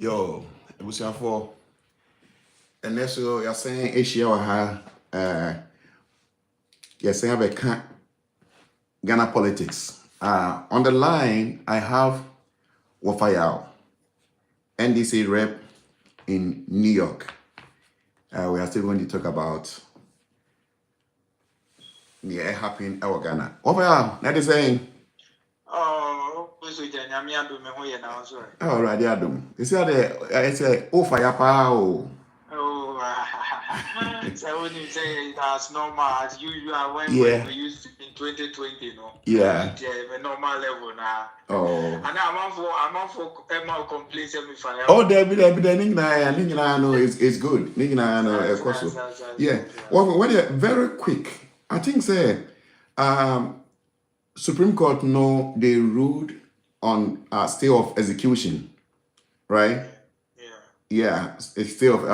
Yo, for and that's so you're saying Asia or her you're saying about Ghana politics. On the line I have YAW, NDC rep in New York. We are still going to talk about the happening in Ghana. YAW, that is saying right, yeah, you see it's a fire power. So when you say that's normal as usual when we used to in 2020, no? Yeah. A normal level now. Oh. And I'm on for complaints every fire. Oh, there be no, it's good. Yeah. Well, when you're very quick, I think say Supreme Court they ruled on stay of execution, right? Yeah, it's stay of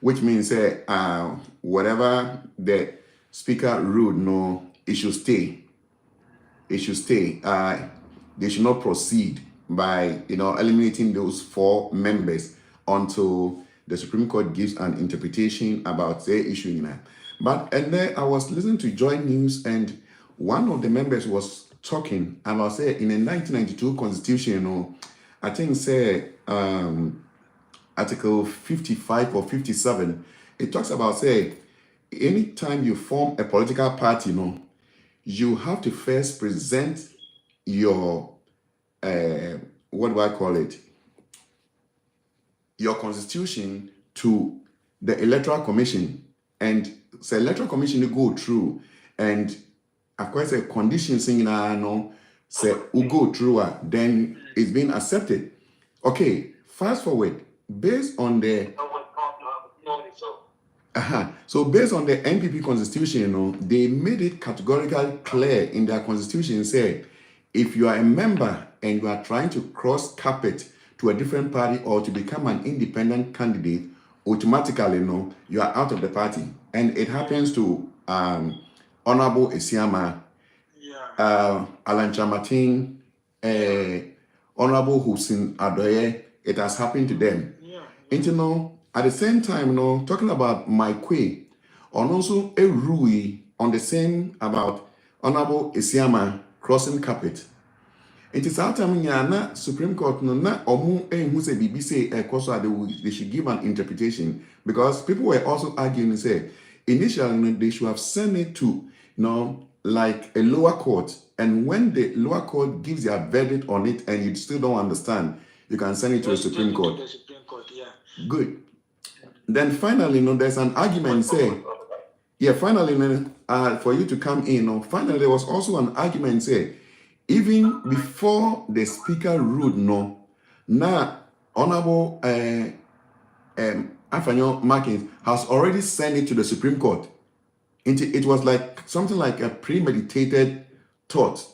which means whatever the speaker ruled, it should stay. It should stay. They should not proceed by eliminating those 4 members until the Supreme Court gives an interpretation about their issue. But and then I was listening to Joy News, and one of the members was talking about say in the 1992 Constitution, I think say Article 55 or 57, it talks about say anytime you form a political party, you have to first present your what do I call it? Your constitution to the Electoral Commission, and the Electoral Commission to go through, and of course the conditions say we go through, then it's been accepted. Okay, fast forward, based on the so based on the NPP constitution, they made it categorically clear in their constitution, say if you are a member and you are trying to cross carpet to a different party or to become an independent candidate, automatically you are out of the party. And it happens to Honorable Esiama, Alan Chamatin, Honorable Hussein Adoye. It has happened to them. And at the same time, talking about Mike Kwe, and also a Rui on the same about Honorable Esiama crossing carpet. It is out time na Supreme Court na omu who say BBC they should give an interpretation, because people were also arguing say initially they should have sent it to like a lower court, and when the lower court gives their verdict on it and you still don't understand, you can send it to the Supreme Court. Good. Then finally, there's an argument say, finally, for you to come in, finally there was also an argument say, even before the speaker ruled, now Honorable Afanyo Markins has already sent it to the Supreme Court. It was like something like a premeditated thought,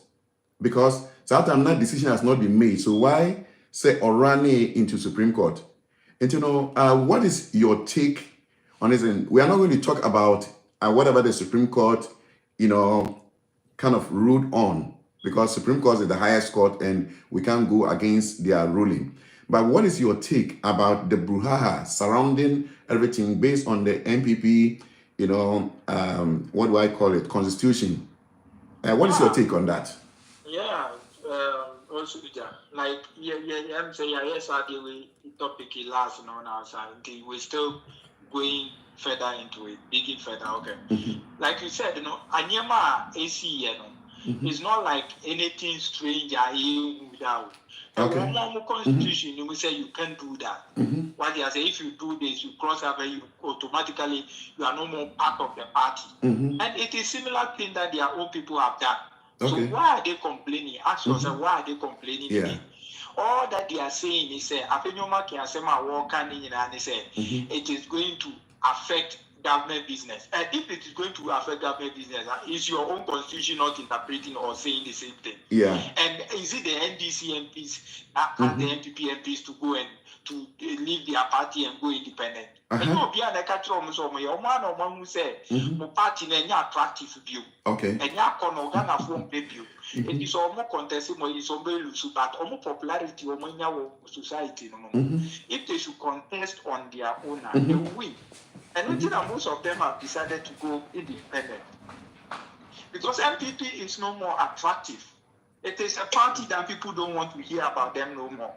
because that time that decision has not been made. So why say or run it into Supreme Court? And what is your take on this? And we are not going to talk about whatever the Supreme Court, kind of ruled on, because Supreme Court is the highest court and we can't go against their ruling. But what is your take about the brouhaha surrounding everything based on the NPP, what do I call it, constitution? What is your take on that? Yeah, also, like, I'm saying, yes, the topic last now, so we're still going further into it, digging further, okay. Like you said, Anyama AC, it's not like anything strange without. Okay. One constitution, you say you can't do that. What they say, if you do this, you cross over, you automatically you are no more part of the party. And it is similar thing that their own people have done. Okay. So why are they complaining? Ask yourself, why are they complaining again? All that they are saying is it is going to affect government business. And if it is going to affect government business, is your own constitution not interpreting or saying the same thing? Yeah. And is it the NDC MPs that ask the NPP MPs to go and to leave their party and go independent? And you be an catcher so my man who say, my party and attractive view. Okay. And ya Ghana from baby. It is almost contested, it's almost but almost popularity or society. If they should contest on their own, they will win. And until most of them have decided to go independent. Because MPP is no more attractive. It is a party that people don't want to hear about them no more.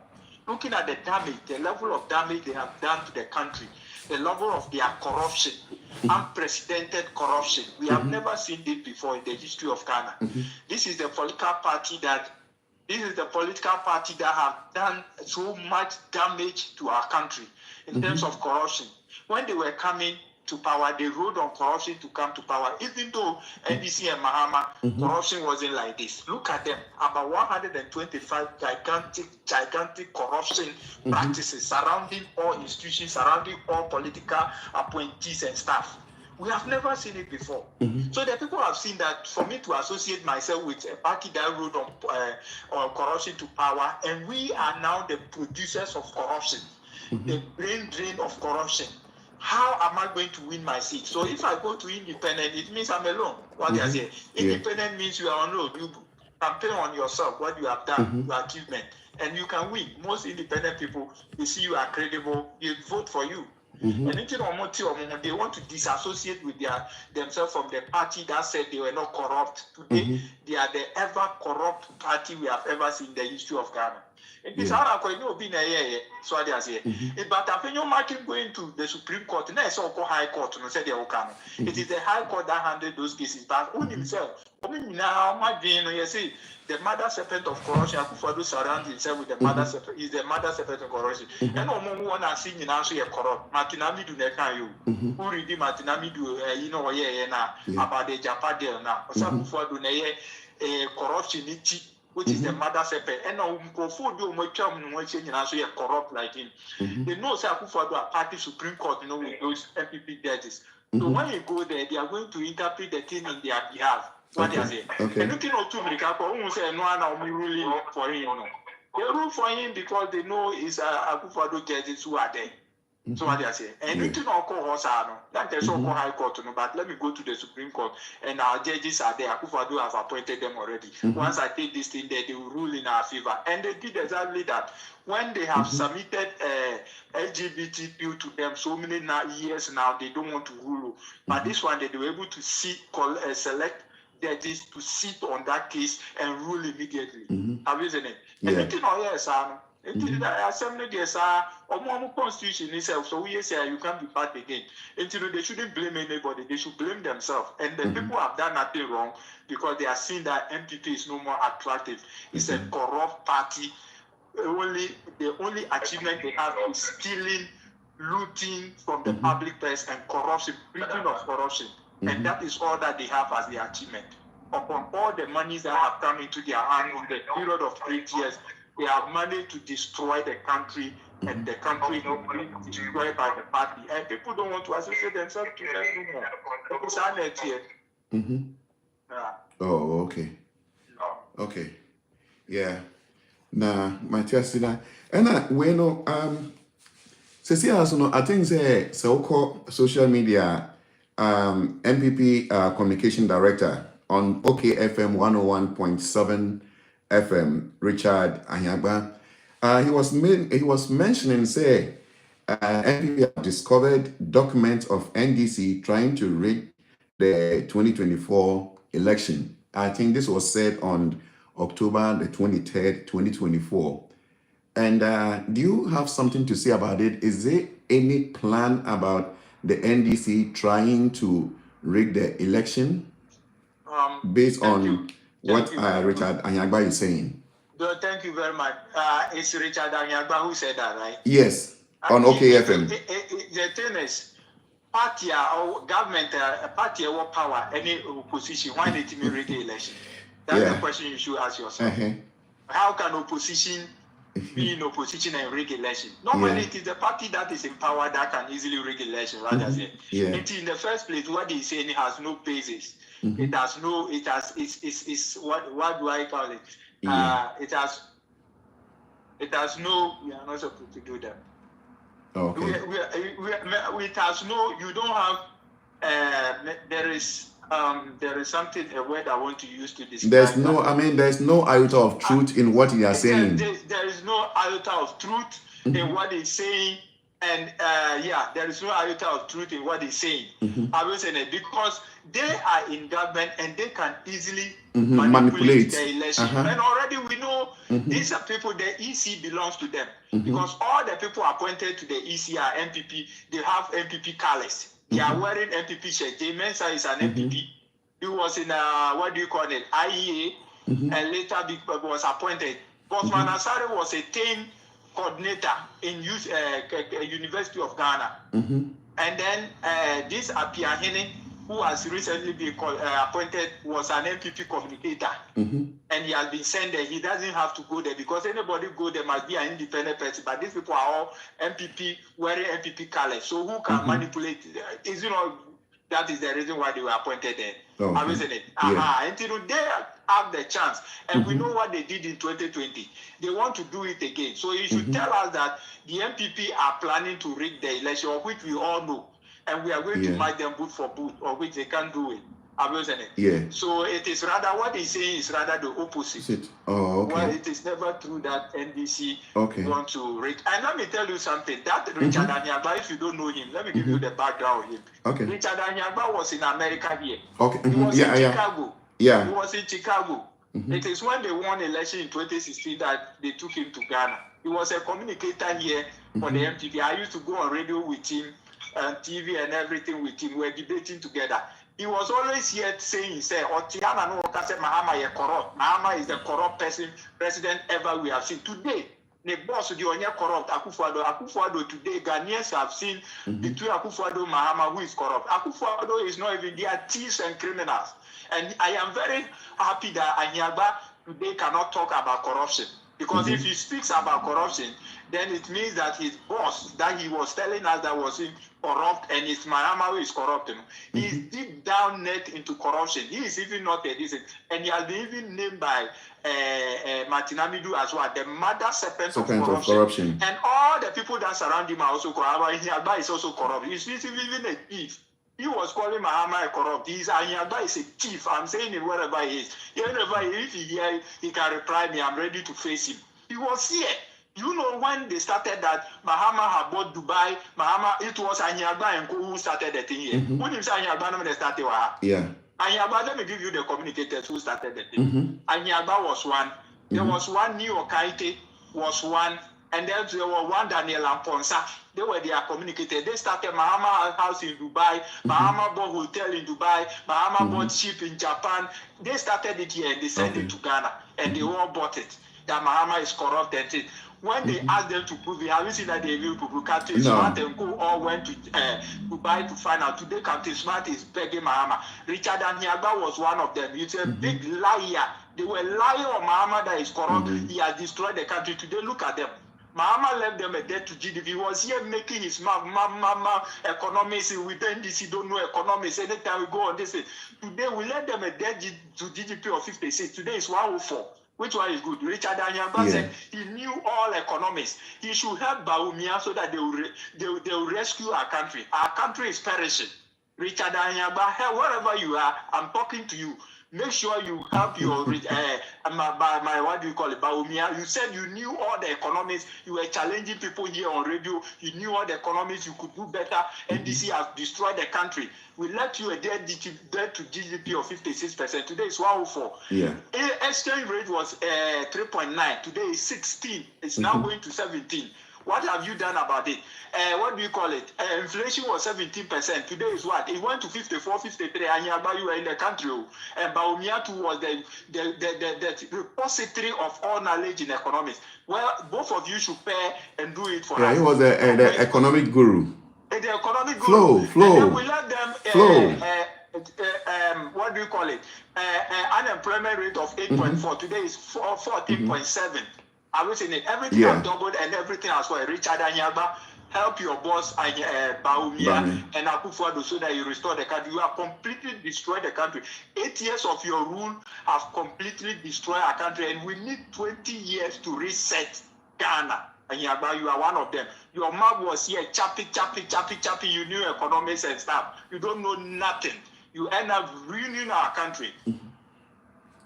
Looking at the damage, the level of damage they have done to the country, the level of their corruption, unprecedented corruption. We have never seen this before in the history of Ghana. This is the political party that have done so much damage to our country in terms of corruption. When they were coming to power, they rode on corruption to come to power. Even though NDC and Mahama, corruption wasn't like this. Look at them. About 125 gigantic corruption practices surrounding all institutions, surrounding all political appointees and staff. We have never seen it before. So the people have seen that for me to associate myself with a party that rode on corruption to power, and we are now the producers of corruption, the brain drain of corruption. How am I going to win my seat? So if I go to independent, it means I'm alone. What they say, independent means you are alone. You campaign on yourself, what you have done, your achievement, and you can win. Most independent people, they see you are credible, they vote for you. And they want to disassociate with themselves from the party that said they were not corrupt. Today, they are the ever corrupt party we have ever seen in the history of Ghana. It is how I know being a year, so I say. But I think you're going to the Supreme Court, and it's also High Court, and said it is the High Court that handled those cases, but on himself. Now, my dream, you see, the mother serpent of corruption, Akufo-Addo surrounds himself with the mother serpent, is the mother serpent of corruption. And no one want to see you now, so you're corrupt. Martinami do not you. Who read the Martinami do, you know, about the Japan deal now. Akufo-Addo, corruption, which is the mother serpent. And now, you're corrupt like him. They know Akufo-Addo are party Supreme Court, you know, with those MPP judges. So when you go there, they are going to interpret the thing in their behalf. What they say. And looking at America, who say no one ruling for him. They rule for him because they know it's Akufo-Addo judges who are there. So what they say. And looking at Hosano, that there's no High Court, but let me go to the Supreme Court, and our judges are there. Akufo-Addo have appointed them already. Once I take this thing there, they will rule in our favor. And they did exactly that. When they have submitted LGBT bill to them so many years now, they don't want to rule. But this one, they were able to select judges to sit on that case and rule immediately. Have you seen it? And you know, yes, assembly there's constitution itself, so we say you can't be part again. Until they shouldn't blame anybody, they should blame themselves. And the people have done nothing wrong because they are seeing that MPP is no more attractive. It's a corrupt party. The only achievement they have is stealing, looting from the public purse and corruption, breaching of corruption. And that is all that they have as their achievement. Upon all the monies that have come into their hand in the period of 8 years, they have managed to destroy the country, and the country is being destroyed by the party. And people don't want to associate themselves to them anymore. It's honest here. Oh, okay. Okay. Yeah. Nah, my Tiasina. And we know, I think say so-called social media MPP communication director on OKFM 101.7 FM, Richard Anyagba. He was mentioning, say, MPP have discovered documents of NDC trying to rig the 2024 election. I think this was said on October the 23rd, 2024. And do you have something to say about it? Is there any plan about the NDC trying to rig the election based on what Richard Anyagba is saying? Thank you very much. It's Richard Anyagba who said that, right? Yes, on OKFM. The thing is, party or government, party or power, any opposition, why need to rig the election? That's the question you should ask yourself. How can opposition be in opposition and rig election. Normally, it is the party that is in power that can easily rig election, right? And in the first place, what they say has no basis. It has no. It has. It's what do I call it? It has no. We are not supposed to do that. Okay. It has no. You don't have. There is something, a word I want to use to describe. There's no iota of truth in what you are saying. There is no iota of truth in what he's saying, and there is no iota of truth in what he's saying. I will say that because they are in government and they can easily manipulate the election. And already we know these are people, the EC belongs to them because all the people appointed to the EC are MPP. They have MPP colours. They are wearing MPP shirts. Jay Mensah is an MPP. He was in IEA, and later was appointed. Bosman Asare was a team coordinator in University of Ghana. And then this Apia Hene, who has recently been appointed, was an MPP communicator. And he has been sent there. He doesn't have to go there because anybody go there must be an independent person. But these people are all MPP, wearing MPP colors. So who can manipulate? That is the reason why they were appointed there. Isn't it? Until they have the chance. And we know what they did in 2020. They want to do it again. So you should tell us that the MPP are planning to rig the election, of which we all know. And we are going to make them boot for boot, or which they can't do it. So it is rather, what he's saying is rather the opposite. Well, it is never true that NDC want to rig. And let me tell you something. That Richard Anyagba, if you don't know him, let me give you the background of him. Richard Anyagba was in America here. He was in Chicago. He was in Chicago. It is when they won election in 2016 that they took him to Ghana. He was a communicator here for the MTV. I used to go on radio with him, and TV and everything with him. We were debating together. He was always here saying, Otiana no Okase Mahama is corrupt. Mahama is the corrupt president ever we have seen. Today, the boss of the only corrupt Akufo-Addo today, Ghanaians have seen between Akufo-Addo and Mahama who is corrupt. Akufo-Addo is not even, they are thieves and criminals. And I am very happy that Anyagba today cannot talk about corruption. Because if he speaks about corruption, then it means that his boss that he was telling us that was corrupt and his Mahama who is corrupt. He is deep down net into corruption. He is even not a decent. And he has been even named by Martin Amidu as well, the mother serpent of corruption. And all the people that surround him are also corrupt. Anyagba is also corrupt. He's even a thief. He was calling Mahama a corrupt. Anyagba is a thief. I'm saying it wherever he is. If he hear, he can reply me. I'm ready to face him. He was here. You know, when they started that, Mahama had bought Dubai. It was Anyagba and who started the thing here. When you say Anyagba, they started. Anyagba, let me give you the communicators who started the thing. Anyagba was one. There was one New Okaite, was one. And then there was one Daniel Amponsa. They were their communicators. They started Mahama house in Dubai, Mahama bought hotel in Dubai, Mahama bought ship in Japan. They started it here and they sent it to Ghana. And they all bought it. That Mahama is corrupt and things. When they asked them to prove it, have you seen that they will prove Captain Smart and Co all went to Dubai to find out. Today, Captain Smart is begging Mahama. Richard Anyagba was one of them. He's a big liar. They were lying on Mahama that is corrupt. He has destroyed the country. Today, look at them. Mahama left them a debt to GDP. He was here making his economics with NDC, don't know economics. Anytime we go on this, today we let them a debt to GDP of 56. Today is 104. Which one is good? Richard Anyagba said he knew all economics. He should help Bawumia so that they will rescue our country. Our country is perishing. Richard Anyagba, wherever you are, I'm talking to you. Make sure you help your what do you call it, Bawumia. You said you knew all the economics. You were challenging people here on radio. You knew all the economics. You could do better. NDC has destroyed the country. We left you a debt to GDP of 56%. Today is 104. Exchange rate was 3.9. Today is 16. It's now going to 17. What have you done about it? What do you call it? Inflation was 17%. Today is what? It went to 54, 53. Anyagba, you were in the country. And Bawumia too was the repository of all knowledge in economics. Well, both of you should pair and do it for us. He was the economic guru. The economic guru. Flow. And then we let them, what do you call it? Unemployment rate of 8.4. Today is 14.7. I was in it. Everything has doubled and everything as well. Richard Anyagba, help your boss, Baumia, and Akufo-Addo, so that you restore the country. You have completely destroyed the country. 8 years of your rule have completely destroyed our country, and we need 20 years to reset Ghana. Anyagba, you are one of them. Your mouth was here, chappy. You knew economics and stuff. You don't know nothing. You end up ruining our country.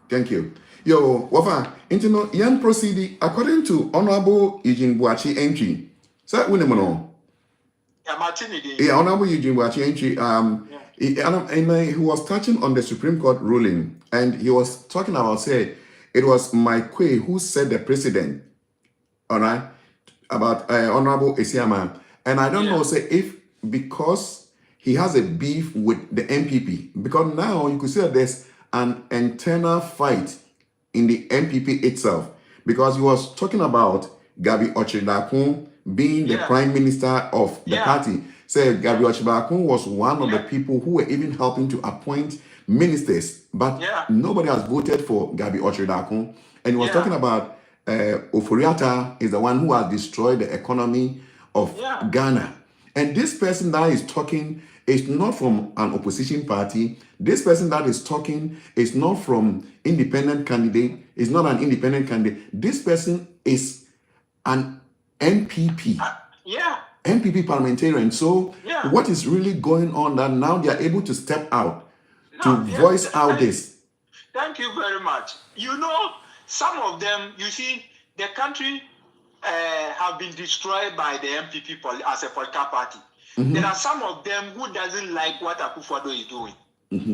Thank you. Yo, WOFA, you know, young proceeding according to Honorable Eugene Boachi entry. So, we know. Yeah, Honorable Eugene Boachi entry. He was touching on the Supreme Court ruling, and he was talking about, say, it was Mike Quay who set the precedent, all right, about Honorable Esiama. And I don't know, say, if because he has a beef with the MPP, because now you could say that there's an internal fight in the MPP itself, because he was talking about Gabi Ochidakun being the prime minister of the party. Said Gabi Ochidakun was one of the people who were even helping to appoint ministers, but nobody has voted for Gabi Ochidakun. And he was talking about Oforiatta is the one who has destroyed the economy of Ghana. And this person that is talking is not from an opposition party. This person that is talking is not from independent candidate. Is not an independent candidate. This person is an MPP. MPP parliamentarian. So what is really going on that now they are able to step out to voice out this? Thank you very much. You know, some of them, you see, the country have been destroyed by the MPP as a political party. There are some of them who doesn't like what Akufo-Addo is doing.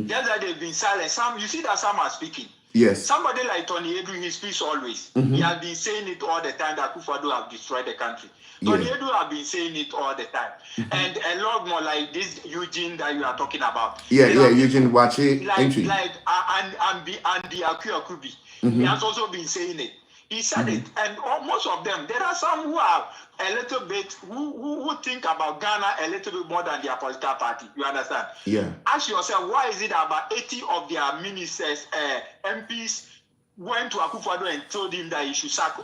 Just that they've been silent. Some, you see that some are speaking. Yes. Somebody like Tony Edu, he speaks always. He has been saying it all the time that Akufo-Addo have destroyed the country. Tony Edu have been saying it all the time. And a lot more like this Eugene that you are talking about. Eugene Boachi entry. Like Andy Akubi. He has also been saying it. He said it, and most of them, there are some who are a little bit, who think about Ghana a little bit more than their political party. You understand? Yeah. Ask yourself, why is it about 80 of their ministers, MPs, went to Akufo-Addo and told him that he should sack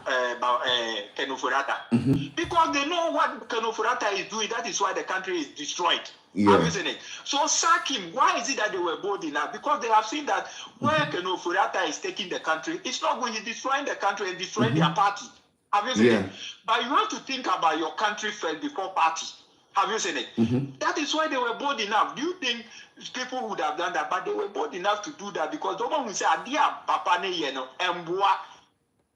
Ken Oforiatta? Because they know what Ken Oforiatta is doing. That is why the country is destroyed. Isn't it? So sack him. Why is it that they were bold enough? Because they have seen that where Ken Oforiatta is taking the country, it's not going to destroy the country and destroy their party. Have you seen it? But you have to think about your country first before party. Have you seen it? That is why they were bold enough. Do you think people would have done that? But they were bold enough to do that because the one who said, "Adia papa ne yeno emboa."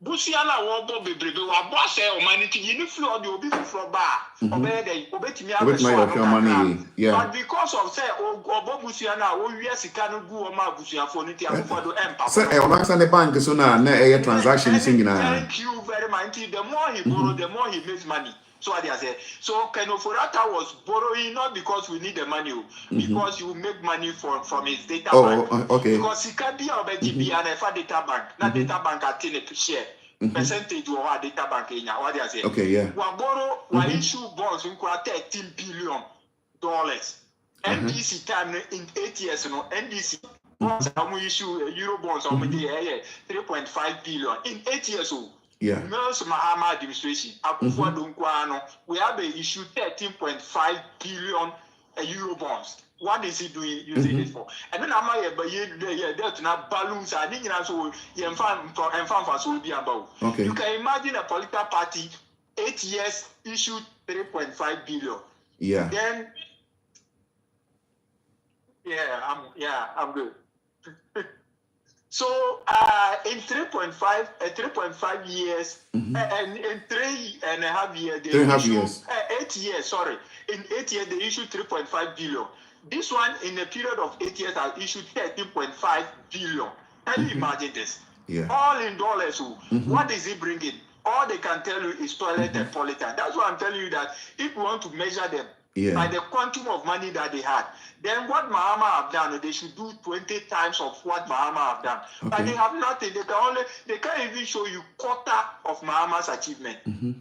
Busiana wobo bebrebe wa boss e o maniti yini floor the obi floor bar obey obetimi abeso. But because of say obo busiana o wi sika no gu o ma busiafo niti Akufo-Addo empa. Say e o na the bank so na e transaction singina. Thank you very much. The more he borrow, the more he makes money. So what they say. So Ken Oforiatta was borrowing not because we need the money, because you make money from his data bank. Because he can be a data bank, not data bank at a share. Percentage of our data bank in what they say. We borrow, we issue bonds in $13 billion. NDC time in 8 years, NDC bonds issue Euro bonds 3.5 billion in 8 years old. Mills Mahama administration, Akufo-Addo, we have issued 13.5 billion Euro bonds. What is he doing using it for? And then I'm there to not balloons. I think so. You can imagine a political party, 8 years issued 3.5 billion. Then, I'm good. So in 3.5 years, and in 3.5 years, they issued 8 years. Sorry, in 8 years they issued 3.5 billion. This one in a period of 8 years has issued 13.5 billion. Can you imagine this? All in dollars. What is it bringing? All they can tell you is toilet and politan. That's why I'm telling you that if we want to measure them by the quantum of money that they had, then what Mahama have done, they should do 20 times of what Mahama have done. But they have nothing. They can't even show you quarter of Mahama's achievement.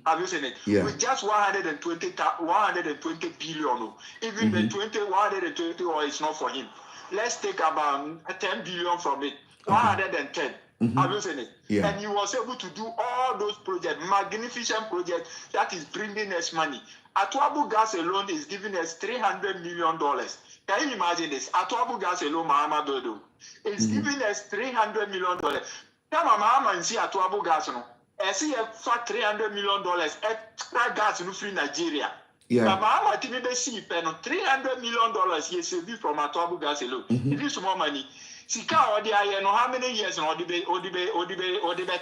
Have you seen it? With just 120 billion. Even the 120 or it's not for him. Let's take about 10 billion from it. 110. Have you seen it? Yeah. And he was able to do all those projects, magnificent projects that is bringing us money. Atuabu Gas alone is giving us $300 million. Can you imagine this? Atuabu Gas alone, Mahama Dodo, is giving us $300 million. Come on, Mahama and see Atuabu Gas, no? I see a fat $300 million extra gas in free Nigeria. Yeah. But Mahama Timibe see $300 million yes, from Atuabu Gas alone. It is more money. Sika odi aye no how many years no odi be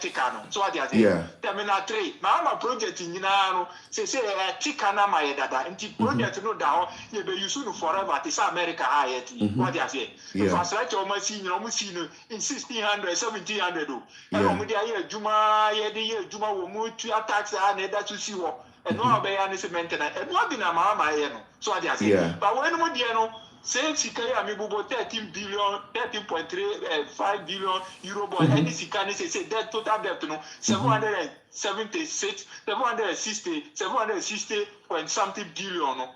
tika no so what you say yeah terminal 3 ma project nyina no say tika na my dada nti project no da ho ye be use no forever to say America high it what you say infrastructure o ma si nyina o mu si no in 1600 1700 do e o mu dia ye adwuma ye de ye adwuma wo mu tu tax na da to si wo e no be ya ne se maintenance e no be na ma ye no so what you say but when mo dia no say Sikari Amibubo 13.35 billion euro bond. Any Sikani say that total debt no 760 point something billion no.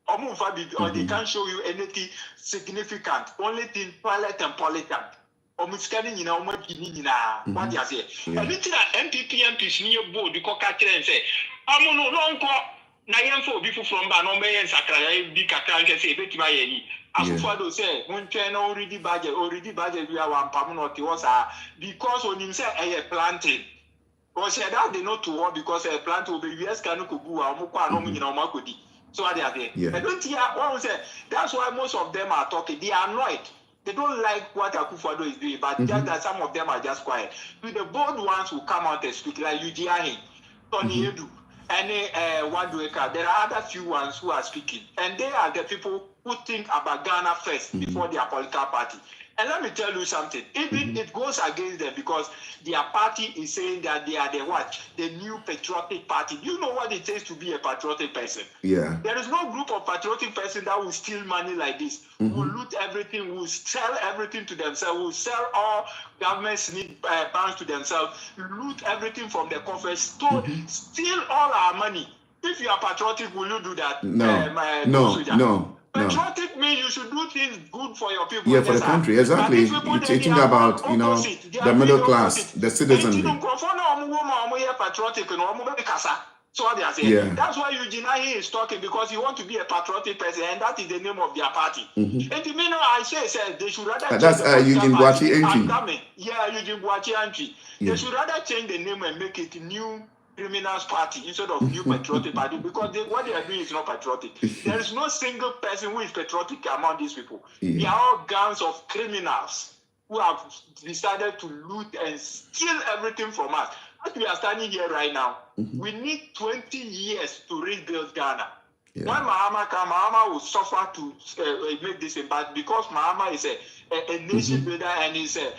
Or they can't show you anything significant. Only thing toilet and politan. Scanning in our what you say. Anything that MPs near board the cockatcher and say, I'm no longer. Na yemfo obi fufuro mba no mbe yen sakra bi kakra nke se ebetima yeni afufado say montwe na already budget we are one pam no ti was because onim say e planting or say that they not to work because a plant will be US can go omukwa no nyina omakodi so are they I don't hear one say that's why most of them are talking. They are annoyed. They don't like what Akufo-Addo is doing, but just that some of them are just quiet. With the bold ones who come out and speak like Ujiahin, Tony Edu, and Wadweka, there are other few ones who are speaking, and they are the people who think about Ghana first before their political party. And let me tell you something, even it goes against them because their party is saying that they are the what? The new patriotic party. Do you know what it takes to be a patriotic person? Yeah. There is no group of patriotic person that will steal money like this, will loot everything, will sell everything to themselves, will sell all government's bonds to themselves, loot everything from the coffers, steal all our money. If you are patriotic, will you do that? No. Patriotic means you should do things good for your people. Yeah, for the country, exactly. You're talking about, the middle class, the citizenry. So what they are saying. That's why Eugene Ahi is talking, because he wants to be a patriotic person, and that is the name of their party. And the meaning I say they should rather that's Eugene Boachi entry. Yeah, Eugene Boachi entry. They should rather change the name and make it New Criminals Party instead of New Patriotic Party, because what they are doing is not patriotic. There is no single person who is patriotic among these people. They are all gangs of criminals who have decided to loot and steal everything from us. As we are standing here right now, we need 20 years to rebuild Ghana. When Mahama comes, Mahama will suffer to make this impact, because Mahama is a nation builder and is a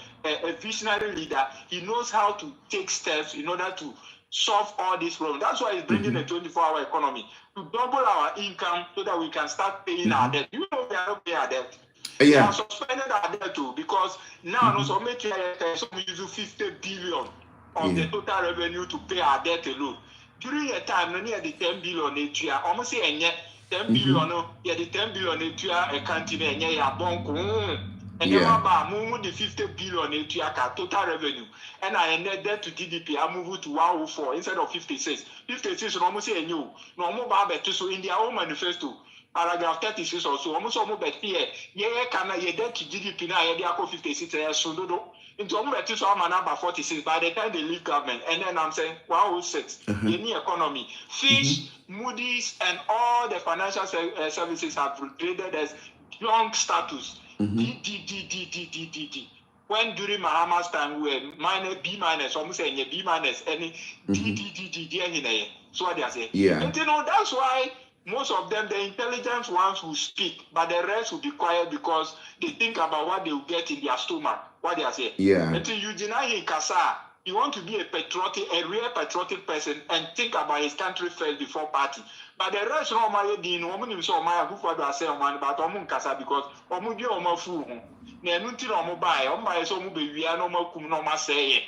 visionary leader. He knows how to take steps in order to solve all these problems. That's why he's bringing a 24-hour economy to double our income so that we can start paying our debt. You know, we are not paying our debt. We have suspended our debt too, because now so make use 50 billion of the total revenue to pay our debt alone. During a time, no near the 10 billion almost say 10 billion, the 10 billion a country and and then move the 50 billion total revenue. And I net debt to GDP, I move to 104 instead of 56. 56 almost say new. No more to so in their own manifesto, paragraph 36 or so, almost bet here. Can I debt to GDP now? They are 56 so do. Into almost so I'm number 46 by the time they leave government. And then I'm saying 106. The new economy. Fish, Moody's, and all the financial services have graded as young status. D. When during Mahama's time we were B-, almost saying B-, any D. So what they are saying. And that's why most of them, the intelligent ones will speak, but the rest will be quiet because they think about what they will get in their stomach. What they are saying. Until Eugene Kasa, you want to be a real patriotic person and think about his country first before party. But the rest of my dean, woman, so my who for the same man, but Kasa because Omudio Omafu, Nenuti Omobai, Omai so we are no more cum no more say.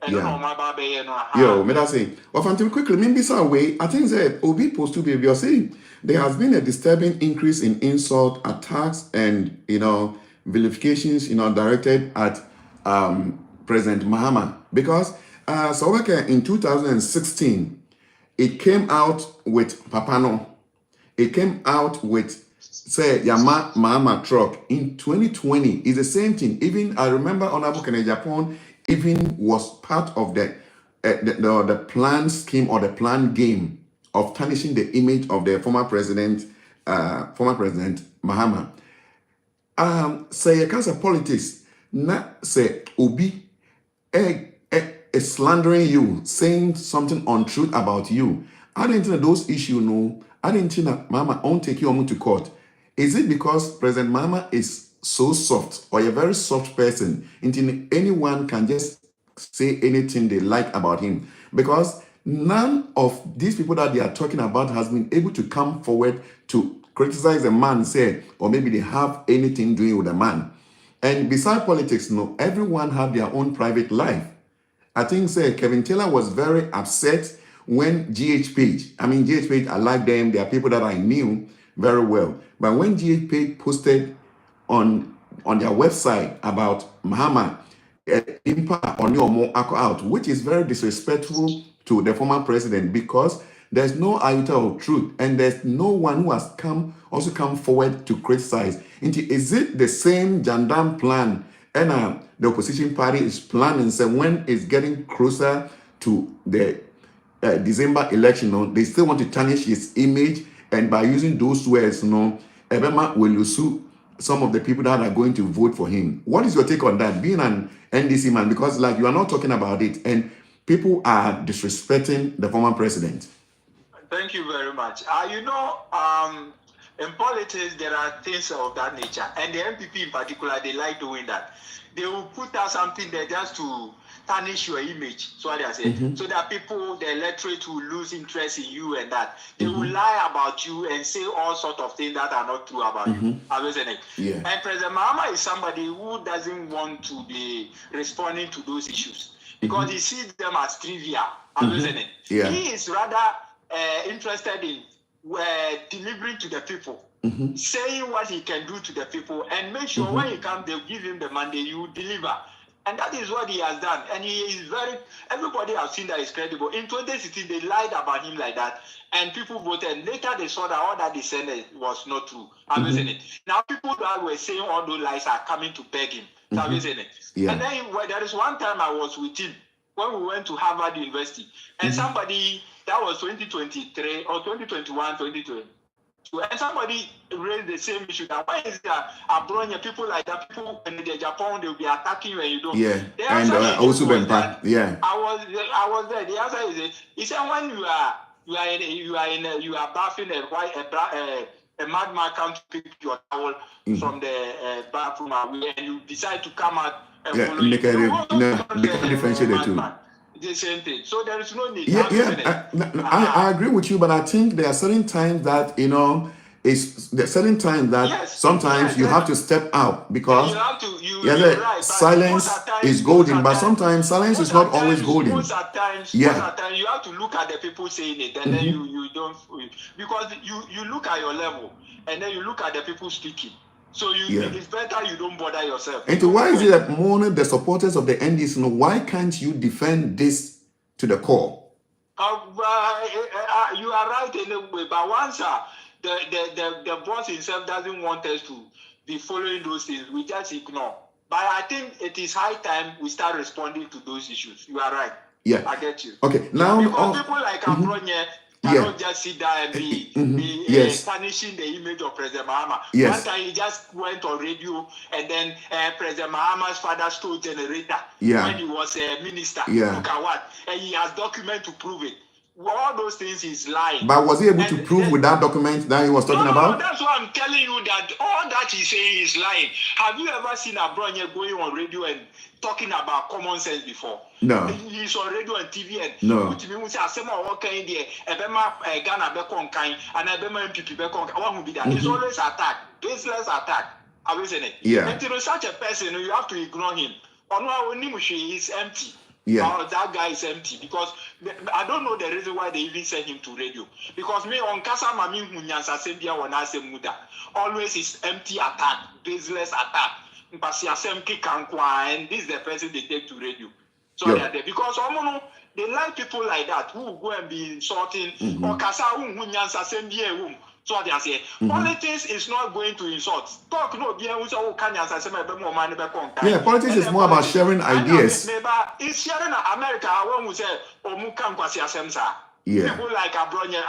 Yo, may I say, until quickly, maybe some way, I think that Obi post to be you're saying there has been a disturbing increase in insult, attacks, and vilifications, directed at President Mahama, because so in 2016, it came out with Papano. It came out with say Yama Mahama truck. In 2020, it's the same thing. Even I remember Honorable Kennedy Japan even was part of the plan scheme or the plan game of tarnishing the image of the former president Mahama. Say a case of politics, not say Obi is slandering you, saying something untrue about you. I didn't think those issues, no. I didn't think that Mama won't take you to court. Is it because President Mama is so soft or a very soft person until anyone can just say anything they like about him? Because none of these people that they are talking about has been able to come forward to criticize a man, say, or maybe they have anything doing with a man. And beside politics, no, everyone have their own private life. I think, say, Kevin Taylor was very upset when GH Page, I like them, they are people that I knew very well. But when GH Page posted on their website about Mahama, impact on your more out, which is very disrespectful to the former president, because there's no iota of truth and there's no one who has come forward to criticize. Is it the same Jandam plan and the opposition party is planning, so when it's getting closer to the December election, they still want to tarnish his image, and by using those words, Ebema will lose some of the people that are going to vote for him. What is your take on that, being an NDC man? Because you are not talking about it, and people are disrespecting the former president. Thank you very much. In politics, there are things of that nature, and the MPP in particular, they like doing that. They will put out something there just to tarnish your image, so they say, so that people, the electorate, will lose interest in you, and that they will lie about you and say all sorts of things that are not true about you. Yeah. And President Mahama is somebody who doesn't want to be responding to those issues because he sees them as trivial. Yeah. He is rather interested in delivering to the people, saying what he can do to the people, and make sure when he comes, they'll give him the mandate, you deliver. And that is what he has done. And he is everybody has seen that he's credible. In 2016, they lied about him like that, and people voted. Later, they saw that all that they said was not true. Now, people that were saying all those lies are coming to beg him. Yeah. And then there is one time I was with him when we went to Harvard University, and somebody, that was 2023 or 2021, 2020. And somebody raised the same issue that why is there abroad people like that, people in Japan, they'll be attacking you and you don't. Yeah. And also that, yeah. I was there. The answer is he said when you are bathing a madman come to pick your towel from the bathroom away, and you decide to come out and follow you. Differentiate the two. The same thing. So there is no need. I agree with you, but I think there are certain times that sometimes you have to step out because silence is golden, but sometimes silence is not always golden. Most of the times, you have to look at the people saying it, and then you don't, because you look at your level, and then you look at the people speaking. So it's better you don't bother yourself. And why is it that more the supporters of the NDC, why can't you defend this to the core? You are right in a way, but once the boss himself doesn't want us to be following those things, we just ignore. But I think it is high time we start responding to those issues. You are right. Yeah. I get you. Okay. Now, because people like Abronye cannot just sit there and be tarnishing the image of President Mahama. One time he just went on radio, and then President Mahama's father stole generator when he was a minister. Look at what. And he has document to prove it. All those things is lying. But was he able to prove with that document that he was talking about? No, that's why I'm telling you that all that he's saying is lying. Have you ever seen Abronye going on radio and talking about common sense before? No. He's on radio and TV and no. Which means I say more work in there. Ebema Ghana Bekon kind and Ebema MPP Bekon. What will be that? He's always attacked. Baseless attack. Are we saying it? Yeah. And to such a person, you have to ignore him. Onwa is empty. Yeah. That guy is empty because I don't know the reason why they even sent him to radio. Because me on Kasa Mami Munyansa Sembia Wanase Muda always is empty attack, baseless attack. and this is the person they take to radio. So they are there because they like people like that who go and be insulting or so they are saying politics is not going to insult. Talk no be yeah, politics is more about sharing ideas. It's sharing America when we say Yeah. People like Abronya,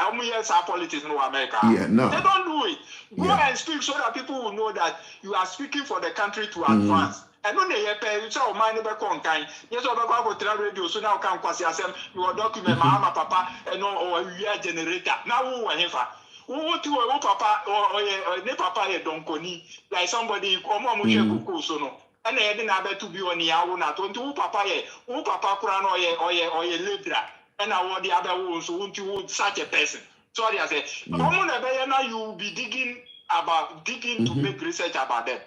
politics in America. Yeah, no. They don't do it. Go and speak so that people will know that you are speaking for the country to advance. And when they pay, you say, oh, man, never contain. Yes, or go to radio, so now can quasi assem, you document mama, papa, and or we are generator. Now, who are here? Who to a papa or ne papa, don't coni, like somebody, come on, so and they didn't have to be on the hour, not to papa, crown or ye libra. And I want the other ones who want such a person. Sorry, I say, you will be digging to make research about them.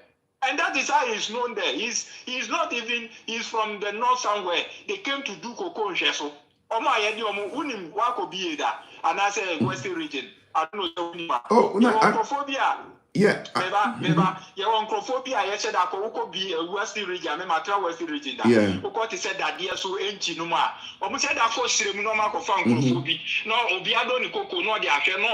And that is how he's known there. He's not even, he's from the north somewhere. They came to do cocoa and sheso. And I say Western region. I don't know. Oh, no, yeah. You want crophobia? I said I could be a Western region. I'm a Western region. Yeah. Because said that dear so ancient no more. Almost said that for ceremonial found crophobia. No, Obiado ni cocoa, no, the affair, no,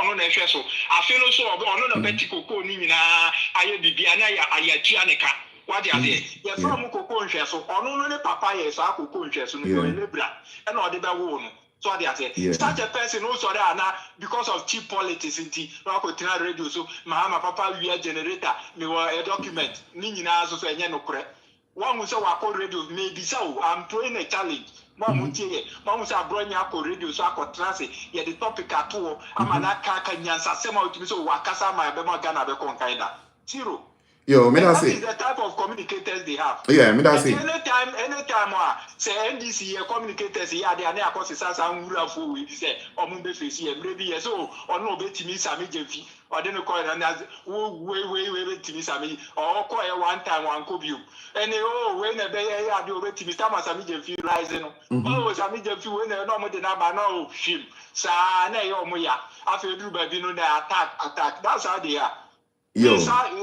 so. I feel so on a betty cocoa, Nina, I be I Chianica. What are they? You're from cocoa and sheso. Or no, papa, yes, I cocoa and sheso, and all the bone. So they say, such a person also there now because of cheap politics in tea, radio, so Mahama Papa, we are generator, me were a document, Nina, so say, no correct. One will say, I call radio, maybe so. I'm throwing a challenge. One will say, I brought your radio, so I could translate. Yet the topic at all, I'm an Akakanyansa, similar to me, so Wakasa, my Bema Gana, Beconkaida. Zero. Yo, me that is the type of communicators they have. Yeah, me that's it. Anytime, say NDC here communicators here, they are near cause it's some rule for we say or mumbe face here, maybe yes, or no bet me Sammy Jeffy, or then call it and as wait to me Sammy, or call one time one cobue. And when a bay I do wait to me Sammy Jeffy rising. Oh, Sammy Jeffy when they're not the number no film. Sa na yo moya. After you baby no attack. That's how they are. Yo, I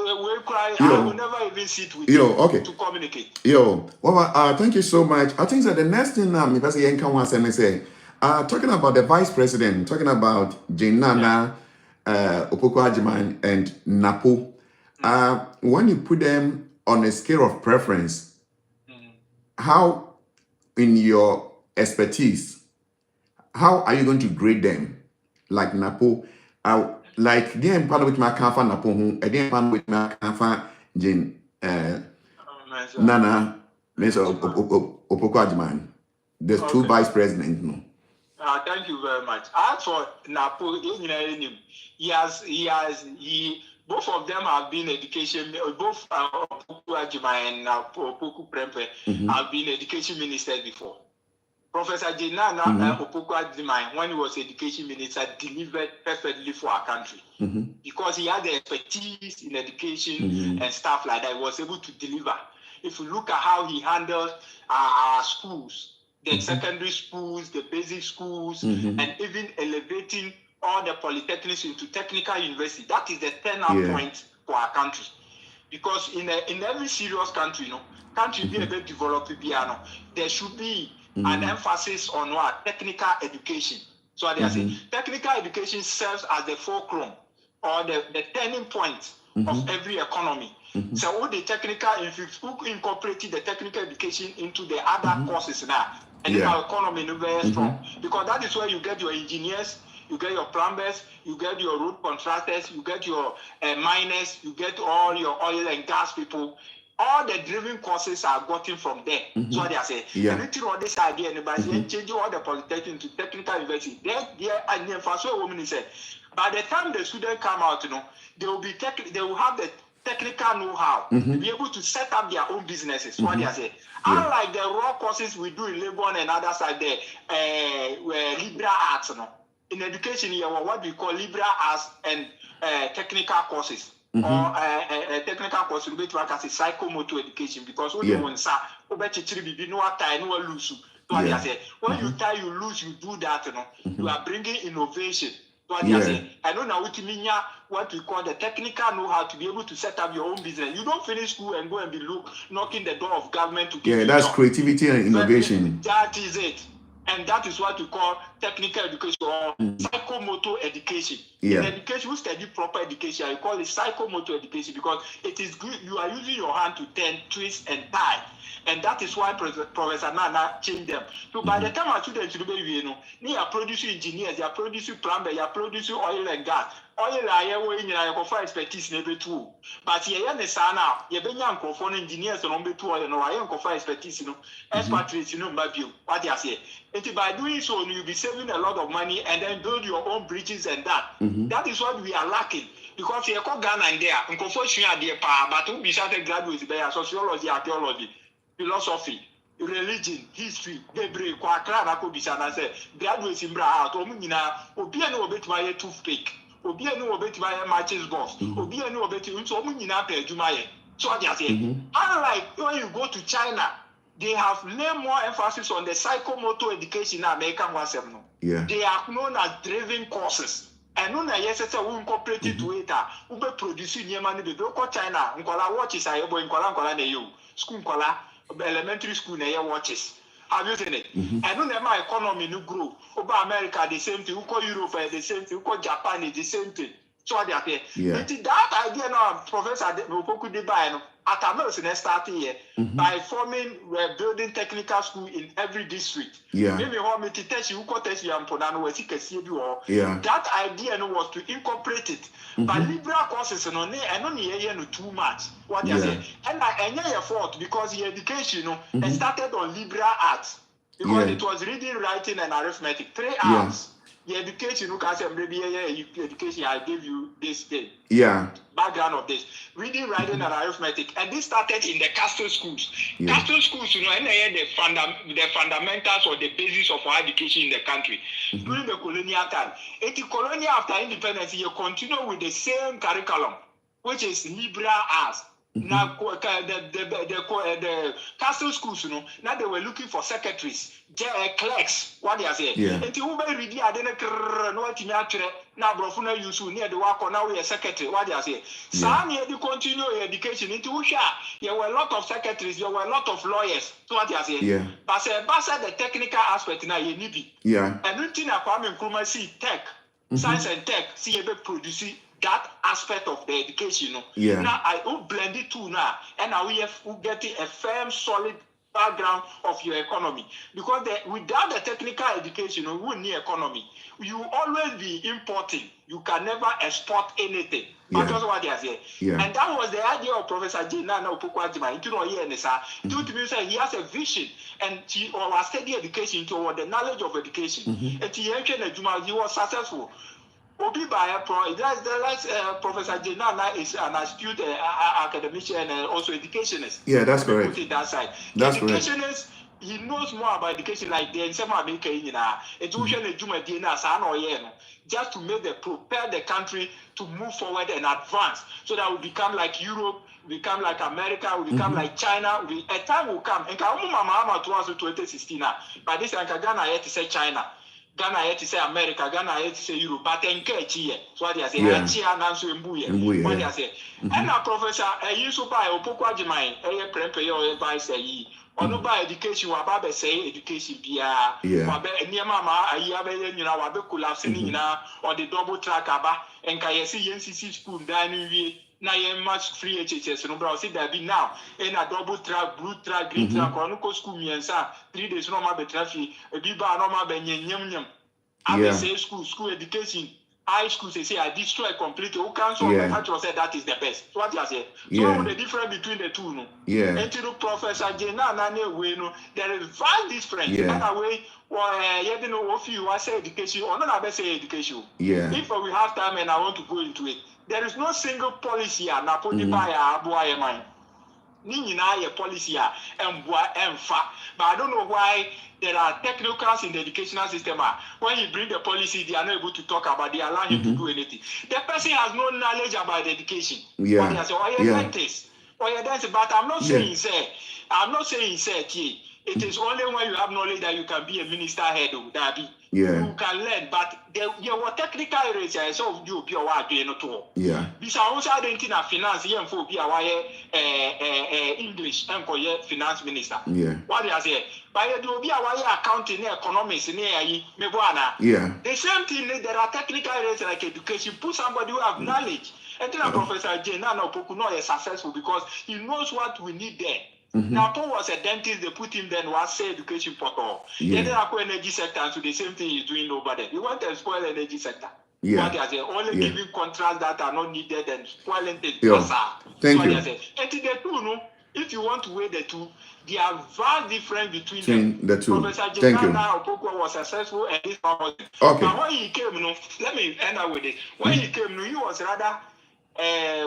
will never even sit with you to communicate. Yo, well, thank you so much. I think that the next thing talking about the vice president, talking about Jinana, Opoko Ajiman, and Napo. When you put them on a scale of preference, how, in your expertise, how are you going to grade them? Like Napo, like the part with my kafa Napo, a day part with my kafa Jin Nana, Mr. Opoko Ajiman. There's two vice presidents, no. Thank you very much. As for Napo, both of them have been education. Both Opoko Ajiman and Opoku Prempe have been education ministers before. Professor Jinana Opoko Ajiman, when he was education minister, delivered perfectly for our country because he had the expertise in education and stuff like that. He was able to deliver. If you look at how he handled our schools, the secondary schools, the basic schools, and even elevating all the polytechnics into technical university, that is the turning point for our country. Because in every serious country, country be a bit developed piano, there should be an emphasis on what? Technical education. So they say technical education serves as the fulcrum or the turning point of every economy. So all the technical, if you incorporate the technical education into the other courses now, and our economy is very strong. Because that is where you get your engineers, you get your plumbers, you get your road contractors, you get your miners, you get all your oil and gas people. All the driven courses are gotten from there. So they are saying, anything on this idea, anybody changing all the polytechnic to technical university. There, and then for so women said, by the time the students come out, they will be they will have the technical know-how to be able to set up their own businesses. What they are saying. Unlike the raw courses we do in Lebanon and other side there, liberal arts, in education, you have what we call liberal arts and technical courses. Or technical course will be to work as a psychomotor education because when you want no lose. When you tie, you lose, you do that, you are bringing innovation What you say? I know now what we call the technical know-how to be able to set up your own business. You don't finish school and go and be knocking the door of government to give you that's job. creativity and innovation. That is it. And that is what we call technical education or psychomotor education. In education, we study proper education. I call it psychomotor education because it is good. You are using your hand to turn, twist, and tie. And that is why Professor Nana changed them. So by the time our students they are producing engineers, they are producing plumbers, they are producing oil and gas. Oil and for expertise never too. But here is now, you be young for engineers and number 2 oil and for expertise, expatriates, what they say. And by doing so, you'll be saving a lot of money and then build your own bridges and that. That is what we are lacking. Because you call Ghana and there, and but we be graduates by sociology, archaeology, philosophy, religion, history, debris, graduates in Bra, Obia no bit my toothpick, Obia no bit my matches box, Obia no bit so many Jumaye. So I just say, unlike when you go to China, they have laid more emphasis on the psychomotor education in American Wasem. They are known as driving courses. And no, yes, it's a incorporate it to it. We be producing your money. They go China. Nkola watches are able Nkola you school Nkola elementary school na watches. Have you seen it? And no, my economy no grow. Over America the same thing. Uko Europe the same thing. Uko Japan the same thing. So they are there. That idea now, Professor Opoku Deba, at America starting here by forming building technical school in every district. Maybe how me teach you, teach you, and that idea was to incorporate it. But liberal courses and only too much. What you say? And I fault because the education started on liberal arts because it was reading, writing, and arithmetic. 3 hours. The education, education I gave you this day. Background of this. Reading, writing, and arithmetic. And this started in the Castle schools. Castle schools, and they the fundamentals or the basis of our education in the country. During the colonial time. The colonial after independence, you continue with the same curriculum, which is liberal arts. Now, the castle schools, now they were looking for secretaries, clerks, what they are saying. And you may read, I didn't know what you now, Brofuna, you should near the work or now we are secretary, what they are saying. Some year you continue your education into Usha. There were a lot of secretaries, there were a lot of lawyers, so what they are saying. But the technical aspect now, you need it. And nothing about Nkrumah see tech, science and tech, see a producing. That aspect of the education, now I will blend it too now, and now we have getting a firm, solid background of your economy. Because without the technical education, we won't need economy. You always be importing. You can never export anything. That's what they are saying. And that was the idea of Professor J. Nana Opoku-Agyeman. He has a vision, and he was studying education toward the knowledge of education. And he was successful. Obi by Professor Jenana is an astute academician and also educationist. That's correct. Put it that side. That's educationist, he knows more about education like the same America just to prepare the country to move forward and advance so that we become like Europe, become like America, we become like China. A time will come. And Mama to us 2016 by this time Ghana here to say China. Ghana here to say America, Ghana here to say Europe, but in Kenya, so what they say, what they say. And now, Professor, you so by Opoku-Agyeman, a advice, or by education, what say education, near Mama, a year, what collapsing or the double track, and Kayasi NCC school dining. Now you much free HHS no bro see that be now in a double track, blue track, green track, or no school me and 3 days no more traffic, a biba no more nyam. I say school education, high school say I destroy completely. Who council the country say that is the best. So what you say? So the difference between the two, no? And to Professor Jena Nane way, no, there is vast difference. Another way, you don't know if you say education or not say education. If we have time and I want to go into it. There is no single policy here. Na put by a mind. Nina policy and but I don't know why there are technocrats in the educational system. When you bring the policy, they are not able to talk about. They allow you to do anything. The person has no knowledge about education. But I'm not saying say. It is only when you have knowledge that you can be a minister head of Dabi. Yeah. You can learn, but there were technical areas so you be aware to. Yeah. Because I also identify finance here for be aware English and for finance minister. Yeah. What do I say? But you do be aware accounting, economics, yeah. The same thing, there are technical areas like education. Put somebody who have knowledge. And then Professor J. Nana Pokuno is successful because he knows what we need there. Now, Paul was a dentist, they put him then was say education portal. Yeah. Then I energy sector, so the same thing he's doing over there. You want to spoil energy sector. Yeah. What I say, only giving contracts that are not needed and spoiling things. Thank you. And the two, no, if you want to weigh the two, there are vast difference between them. The two. Professor Thank you. Opoko was successful and this one was. Okay. But when he came, no, let me end up with it. When he came, no, he was rather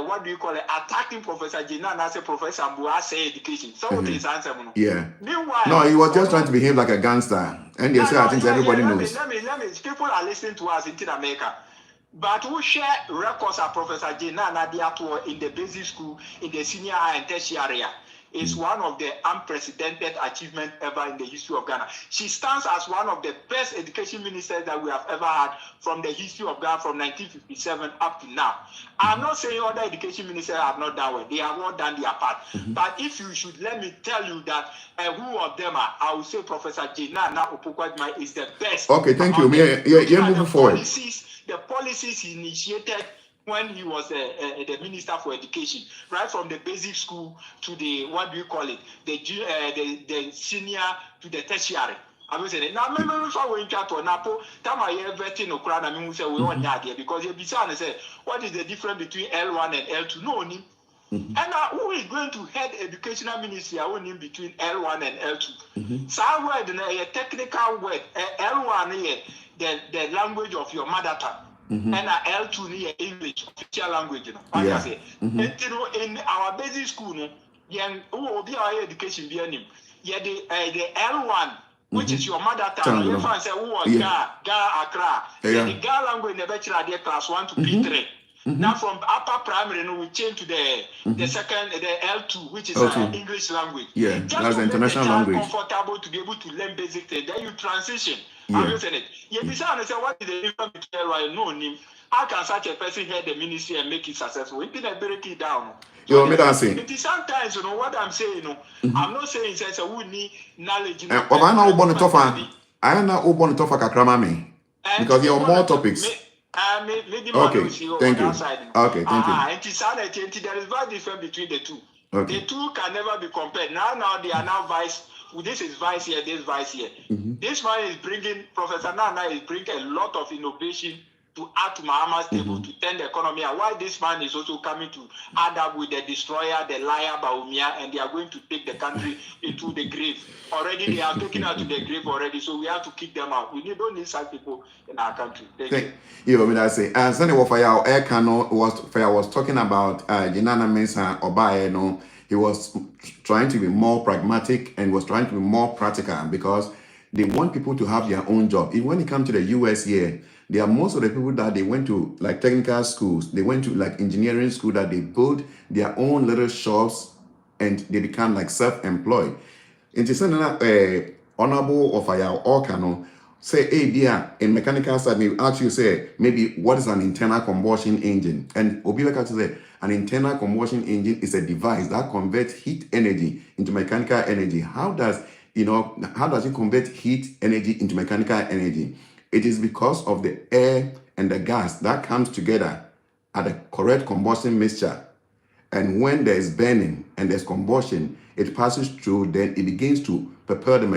what do you call it? Attacking Professor Jinan as a professor Mbua say education. So what is answer? Yeah. Meanwhile, no, he was just trying to behave like a gangster. And they say, I think everybody knows. Let me. People are listening to us in America. But who share records of Professor Jinan in the basic school, in the senior high and tertiary area. Is one of the unprecedented achievements ever in the history of Ghana. She stands as one of the best education ministers that we have ever had from the history of Ghana from 1957 up to now. I'm not saying other education ministers have not done well. They have all done their part. But if you should let me tell you that who of them are, I will say Professor Nana Opoku-Agyeman is the best. Okay, thank you. Yeah, moving forward. The policies he initiated when he was the Minister for Education, right from the basic school to the, what do you call it, the senior to the tertiary. I was saying, now, remember if I went to Napo, time I hear vetting Okra, I mean, we say we want that here because you say, what is the difference between L1 and L2? No, and who is going to head educational ministry? I want him between L1 and L2. So I word a technical word, L1 the language of your mother tongue. And L2 near English official language, you know. Like I say, in our basic school, no, who will be our education be any? The L1, which is your mother tongue. You find say who are Ga Accra. The Ga language in the bachelor there class 1 to P3. Now from upper primary, we change to the second, the L2, which is English language. Yeah, just that's the international language. Comfortable to be able to learn basic things. Then you transition. I'm using it. You decide say what is the difference between L1 and no name? How can such a person head the ministry and make it successful? It didn't break it down. You want me to say? It is sometimes, you know what I'm saying. You know, I'm not saying it's a we need knowledge. I know born to talk Kakramami because you have more topics. Okay, thank you. Okay, thank you. There is vast difference between the two. Okay. The two can never be compared. Now they are now vice. This is vice here, this vice here. This man is bringing, Professor Nana is bringing a lot of innovation to add to Mahama's table to turn the economy. And why this man is also coming to add up with the destroyer, the liar, Baumia, and they are going to take the country into the grave. Already they are taken out to the grave already, so we have to kick them out. We don't need such people in our country. Thank you. You know, I say, Sunday WOFA Air Kano was talking about Jinana Mensah Obaye, no. He was trying to be more pragmatic and was trying to be more practical because they want people to have their own job. Even when it comes to the US here, there are most of the people that they went to like technical schools, they went to like engineering school that they built their own little shops and they become like self-employed. In the honorable of our Okano, say, hey, dear, in mechanical side, they ask you, say, maybe what is an internal combustion engine? And Obiweka to say, an internal combustion engine is a device that converts heat energy into mechanical energy. How does it convert heat energy into mechanical energy? It is because of the air and the gas that comes together at the correct combustion mixture. And when there is burning and there's combustion, it passes through, then it begins to propel the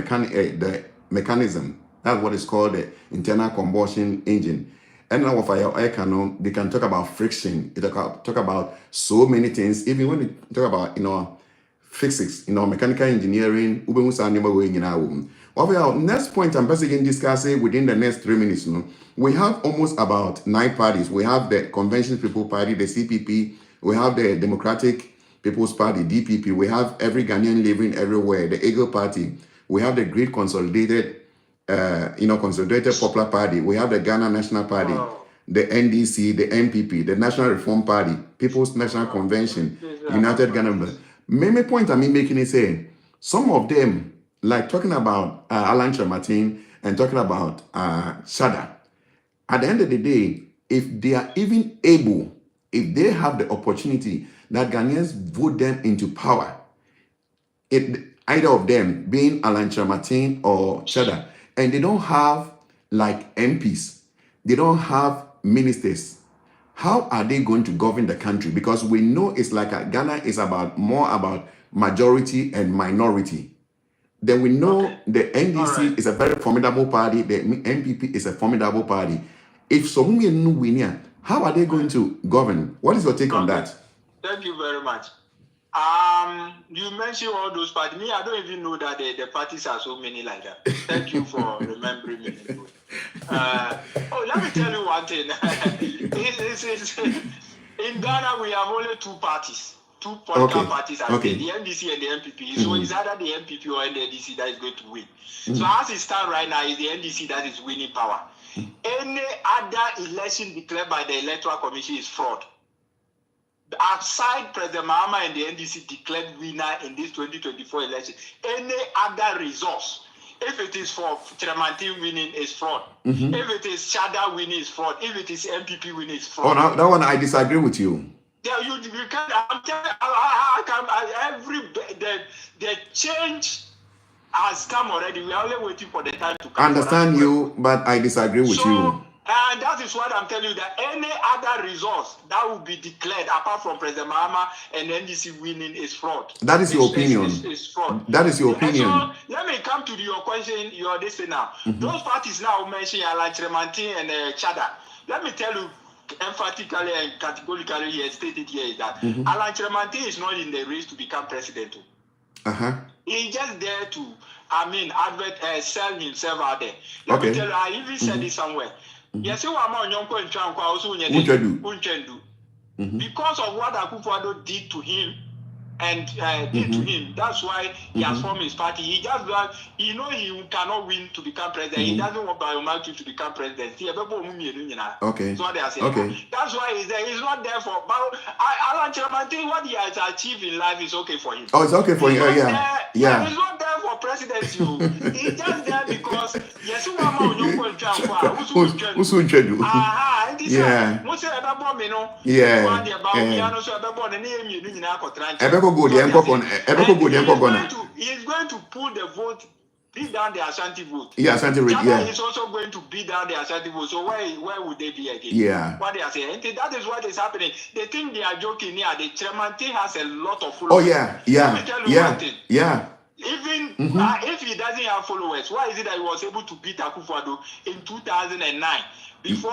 mechanism. That's what is called the internal combustion engine. And now for your air cannon, they can talk about friction. They talk about so many things. Even when we talk about, physics, mechanical engineering, next point I'm basically discussing within the next 3 minutes. We have almost about 9 parties. We have the Convention People Party, the CPP. We have the Democratic People's Party, DPP. We have every Ghanaian living everywhere, the Eagle Party. We have the Great Consolidated Popular Party. We have the Ghana National Party, the NDC, the MPP, the National Reform Party, People's National Convention, United Ghana. Main point I'm making is saying some of them like talking about Alan Martin and talking about Shada, at the end of the day, if they are even able, if they have the opportunity that Ghanaians vote them into power, either of them being Alan Martin or Shada, and they don't have like MPs, they don't have ministers, how are they going to govern the country? Because we know it's like Ghana is more about majority and minority. Then we know the NDC is a very formidable party, the MPP is a formidable party. If someone win, how are they going to govern? What is your take on that? Thank you very much. You mentioned all those parties. Me, I don't even know that the parties are so many like that. Thank you for remembering me. Let me tell you one thing. In Ghana, we have only two parties. Two political parties, the NDC and the MPP. So it's either the MPP or the NDC that is going to win. So as it stands right now, it's the NDC that is winning power. Any other election declared by the Electoral Commission is fraud. Outside President Mahama and the NDC declared winner in this 2024 election, any other resource, if it is for Tremantin winning, is fraud. If it is Shada winning, is fraud. If it is MPP winning, is fraud. Oh, now that one I disagree with you. Yeah, you can't. I'm telling the change has come already. We are only waiting for the time to come. I understand you, but I disagree with you. And that is what I'm telling you, that any other resource that will be declared apart from President Mahama and NDC winning is fraud. That is your opinion. It's fraud. That is your opinion. So let me come to your question, your this now. Those parties now mentioned like Tremantin and Chada. Let me tell you emphatically and categorically here, stated here is that Alan Tremantin is not in the race to become president. He's just there to, sell himself out there. Let me tell you, I even said this somewhere. Yes, you are more young because of what Akufo-Addo did to him and that's why he has formed his party. He just he cannot win to become president. He doesn't want Biomartin to become president. That's what they are saying. That's why he's there. He's not there for Alan Tremantin. What he has achieved in life is okay for him. Oh, it's okay for him. He's not there for presidency. He's just there because yes, you are more young. He's going to pull the vote, beat down the Ashanti vote. Yeah, Ashanti vote. Yeah. He's also going to beat down the Ashanti vote. So where would they be again? Yeah. What they are saying. And that is what is happening. They think they are joking here. The Tremantin has a lot of followers. Oh yeah. Let me tell you one thing. Yeah. Even if he doesn't have followers, why is it that he was able to beat Akufo-Addo in 2009 before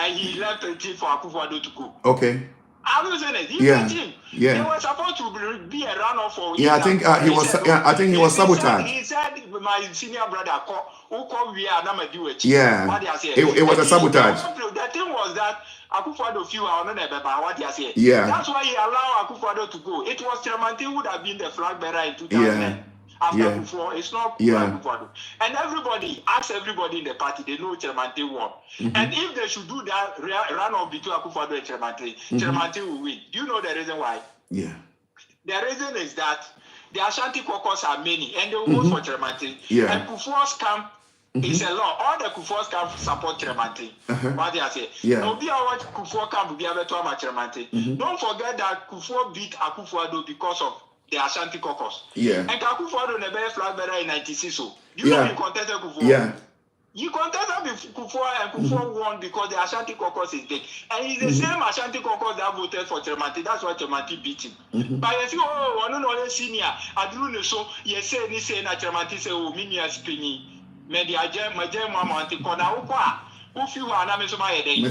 he left the team for Akufo-Addo to go? Okay. I'm not saying it. He beat him. They were supposed to be a runoff for him. I think he was sabotaged. He said my senior brother who called me and I'm do it. Yeah. It was a sabotage. The thing was that Akufo-Addo few are on what they are saying. Yeah. That's why he allowed Akufo-Addo to go. It was Tremantin who would have been the flag bearer in 2009. After before, it's not Akufo-Addo. And ask everybody in the party, they know Tremantin won. And if they should do that runoff between Akufo-Addo and Tremantin, Tremantin will win. Do you know the reason why? Yeah. The reason is that the Ashanti caucus are many, and they will vote for Tremantin. Yeah. And Kufuor's camp is a law. All the Kufuor's camp support Tremantin. What they are saying. Don't forget that Kufuor beat Akufo-Addo because of the Ashanti caucus. Yeah. And Akufo-Addo never flag bearer in 96. So you know he contested Kufuor. Yeah. He contested with Kufuor and Kufuor won because the Ashanti caucus is big. And it's the same Ashanti caucus that voted for Tremantin. That's why Tremantin beat him. But you see, one no senior. I don't know so you say ni say na Tremantin say mini spinning. Me the agent my mama anti corner ukwa. Ufi wa na me so ma yede.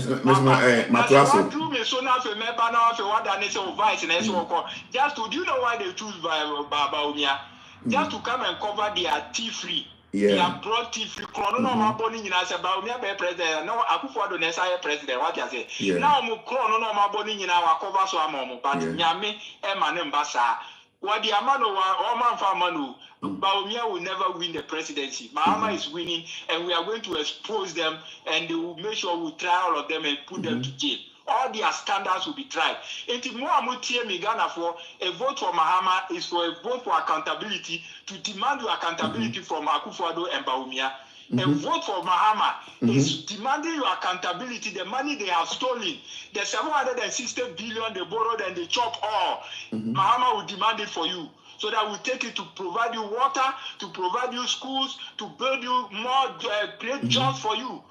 Matraso. Do me so na fe member na fe what that say vice na so ko. Just to do you know why they choose Baba Umia? Just to come and cover their tea-free. They are brought tea-free. Chrono no ma boni nyina se Baba Umia be president. No Akufo-Addo na say president. What you say? Now mo chrono no ma boni nyina wa cover so amomo. But nyame e ma ne mbasa. What the amano wa man for manu. Baumia will never win the presidency. Mahama is winning, and we are going to expose them, and they will make sure we try all of them and put them to jail. all their standards will be tried. And more Ghana for a vote for Mahama is for a vote for accountability, to demand your accountability from Akufo-Addo and Bawumia. A vote for Mahama is demanding your accountability, the money they have stolen, the 760 billion they borrowed and they chop all. Mahama will demand it for you. So that we take it to provide you water, to provide you schools, to build you more great jobs for you.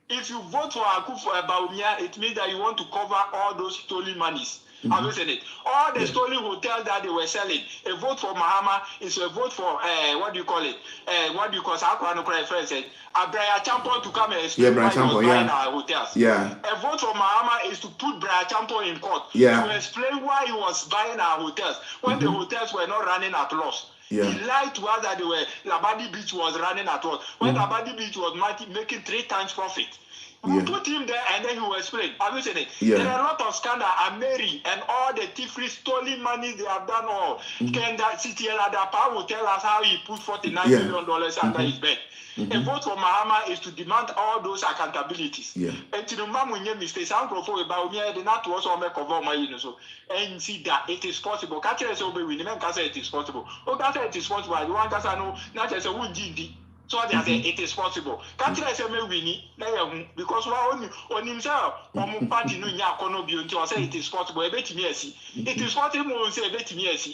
If you vote for Bawumia, it means that you want to cover all those stolen monies. Have you seen it? All the stolen hotels that they were selling. A vote for Mahama is a vote for what do you call it? What do you call it? Friend said, Brian Champo to come and explain why he was buying our hotels. A vote for Mahama is to put Brian Champo in court to explain why he was buying our hotels when the hotels were not running at loss. He lied to us that they were Labadi Beach was running at loss when Labadi Beach was making 3 times profit. We put him there and then he will explain. Have you seen it? There are a lot of scandals. Mary and all the thievery, stolen money they have done all. Can that city Ladapa will tell us how he put $49 million under his bed. A vote for Mahama is to demand all those accountabilities. And to the man when you mistake, some profile about me, they not to also make over my so and see that it is possible. Catch us over with them, can say it is possible. Oh, can say it is possible. You want us to know, not as a wound. So they say it is possible. Can't I say me winning? Because on himself, on party no nya kono bi until say it is possible. It is possible. Say bet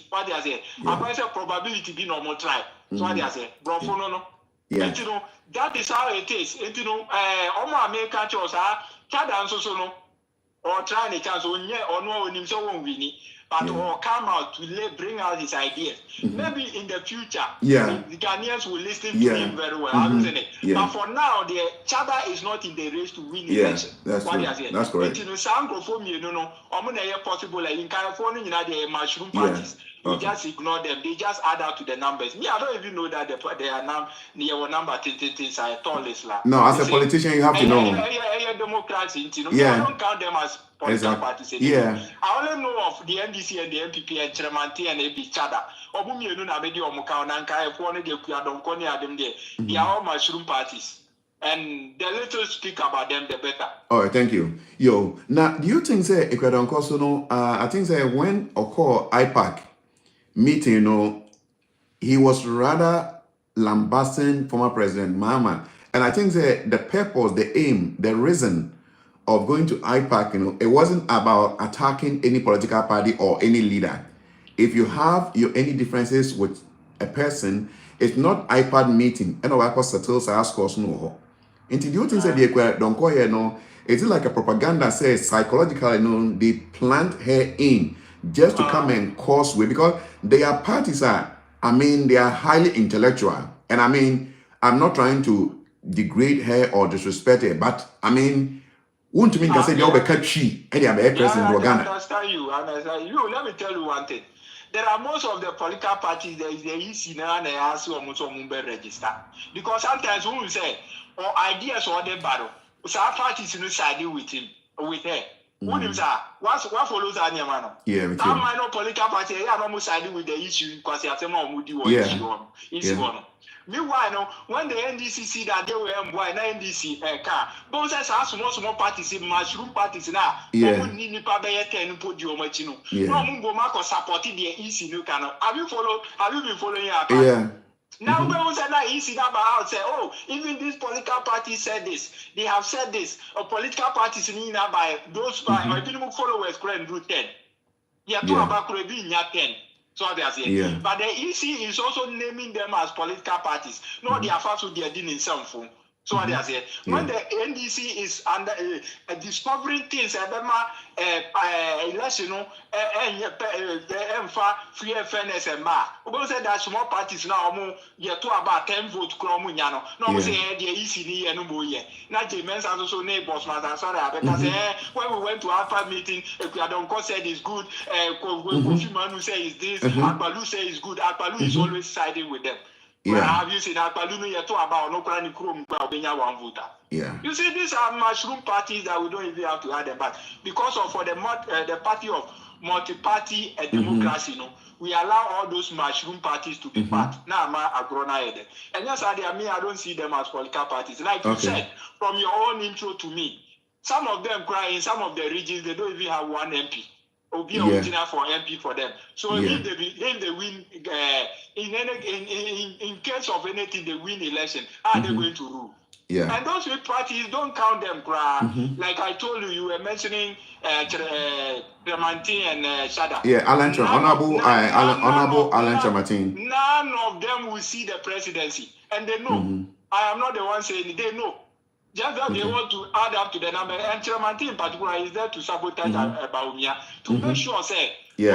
what they say. I say probability be no more try. So they say, bro, no. And you know that is how it is. And you know, Omo American church Chad and so or trying a chance on or no on himself won't win. But will come out to bring out his ideas. Maybe in the future, the Ghanaians will listen to him very well. But for now, the Chada is not in the race to win the election. That's correct. You know, some go for me, you know, possible like in California, you know, the mushroom parties. You just ignore them. They just add out to the numbers. Me, I don't even know that they are now near number things I told this like. No, as a politician, you have to know. Democrats, you know, I don't count them as political parties. I only know of the NDC and the MPP and Tremanti and AB Chada. Obumi no na bedi omuka onanka e fo ne de kua don koni adem there. They are all mushroom parties. And the little speak about them, the better. All right, thank you. Yo, now, do you think, say, I think, say, when occur IPAC meeting, you know, he was rather lambasting former President Mahama. And I think that the purpose, the aim, the reason of going to IPAC, you know, it wasn't about attacking any political party or any leader. If you have any differences with a person, it's not IPAC meeting. And I settles ask us no. And do you think that they don't go here, no? Is it like a propaganda says psychologically, you know, they plant her in just to come and cause way, because their parties are, I mean, they are highly intellectual. And I mean, I'm not trying to degrade her or disrespect her, but I mean, won't mean can say they'll be catchy and they are a president in Ghana. I understand you. Let me tell you one thing. There are most of the political parties there is the EC now and they ask you almost register. Because sometimes when we say or ideas or the battle, so our parties in side with him or with her. What follows Anyamano? Yeah, that minor political party, they are almost siding with the issue because they are saying, issue. Meanwhile, when the NDC see that they were NDC car, both as small parties, mushroom parties now, need to pay 10 podium. No, Mungo Marco supporting the EC new canal. Have you been following our party? Yeah. Now, when we say that easy number out, say, oh, even this political party said this, they have said this. A political parties in by those my people followers couldn't do 10. Yeah, two about could be in 10. So they are saying. But the EC is also naming them as political parties. No, they are first with their deal in some form. So what they are saying. When the NDC is under discovering things, election, free fairness and we say that small parties now you to about 10 votes. No, we say the ECD and no year. Now James also neighbors, because when we went to our meeting, if we don't say it's good, Kofi Manu say is this, Akpalu say is good. Akpalu is always siding with them. Have you seen Akpalu yet about no cranny chrome one voter? You see, these are mushroom parties that we don't even have to add them back because of for the party of multi-party democracy, you know, we allow all those mushroom parties to be part. Now I'm a grown head. And yes, I don't see them as political parties. Like you said, from your own intro to me, Some of them cry in some of the regions, they don't even have one MP. Or be original for MP for them. So if they win, in case of anything, they win election, how are they going to rule? Yeah. And those big parties, don't count them, Like I told you, you were mentioning Tremantin and Shada. Yeah, Honorable Alan Tremantin. None of them will see the presidency. And they know. I am not the one saying it, they know. Just that they want to add up to the number. And Tremantin in particular is there to sabotage Baumia, to make sure, say, so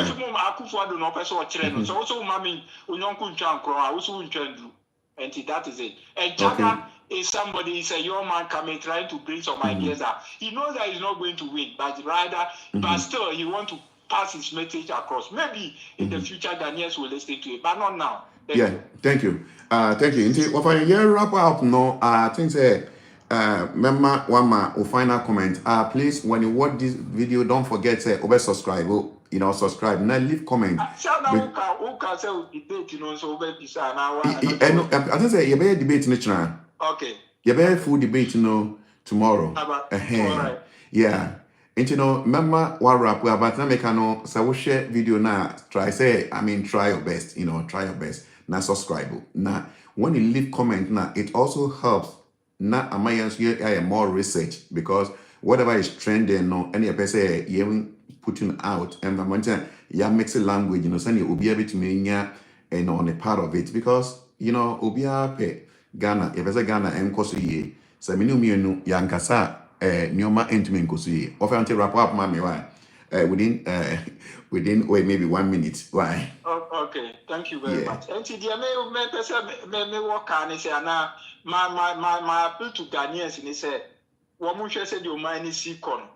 also, Mammy, Unyonkun Chankro, also Unchandu. And that is it. And Jaga is somebody, is a young man coming, trying to bring some ideas out. He knows that he's not going to win, but rather, but still, he wants to pass his message across. Maybe in the future, Ghanaians will listen to it, but not now. Thank you. Thank you. If I wrap up, no, I think say, remember one more final comment. Please, when you watch this video, don't forget to subscribe. Subscribe. Now leave comment. I think say you better debate national. Okay. You better full debate, tomorrow. Right. Yeah. And remember what wrap up, but now make so we share video now. Try your best, try your best. Now subscribe. Now when you leave comment now, it also helps. Now am I more research because whatever is trending any person you putting out and mix language, send you will be able to make on a part of it because Ubia pe Ghana, if I Ghana and Kosuye, so minu yankasa Nyoma intimate Kosuye. Offer until wrap up, mommy, why? Within maybe 1 minute. Why? Okay, thank you very much. And see, dear, me work and say, now my appeal to Ghanaians and he said, Wamusha said, your mind is sick on.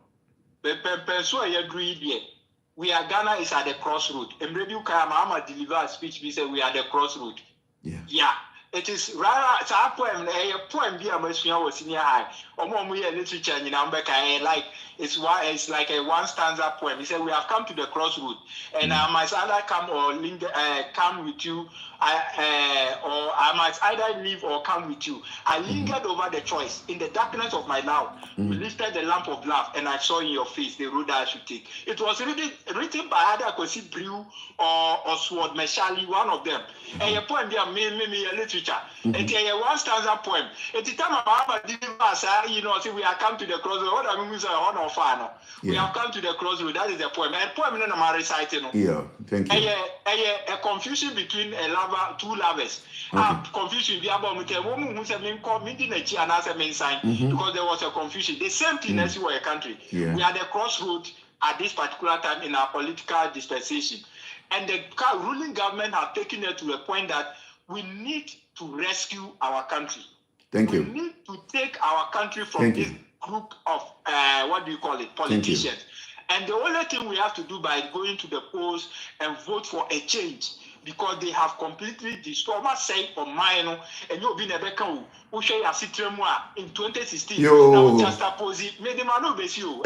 So I agree. We are Ghana is at the crossroad. And Rebu Kayama deliver a speech. We say we are at the crossroad. Yeah. It is rather it's a poem be a Messiah was senior high. Or more literature in Ambeka like it's like a one stanza poem. He said we have come to the crossroad and I must either come or come with you. Or I must either leave or come with you. I lingered over the choice. In the darkness of my now, we lifted the lamp of love and I saw in your face the road I should take. It was written by either Kosi Brew or Sword Meshali, one of them. And a poem be a literature. It's a one stanza poem. At the time of see we have come to the crossroad. What I mean is we have come to the crossroad. That is the poem. And poem in a reciting. Yeah, thank you. A confusion between two lovers. Confusion because there was a confusion. The same thing as you were a country. Yeah. We are the crossroad at this particular time in our political dispensation. And the ruling government have taken it to a point that we need to rescue our country. Thank you. We need to take our country from this group of, politicians. And the only thing we have to do by going to the polls and vote for a change, because they have completely destroyed my say on mine, and you'll be never come. Who share a citremua in 2016? Now just oppose it. Made them know base you.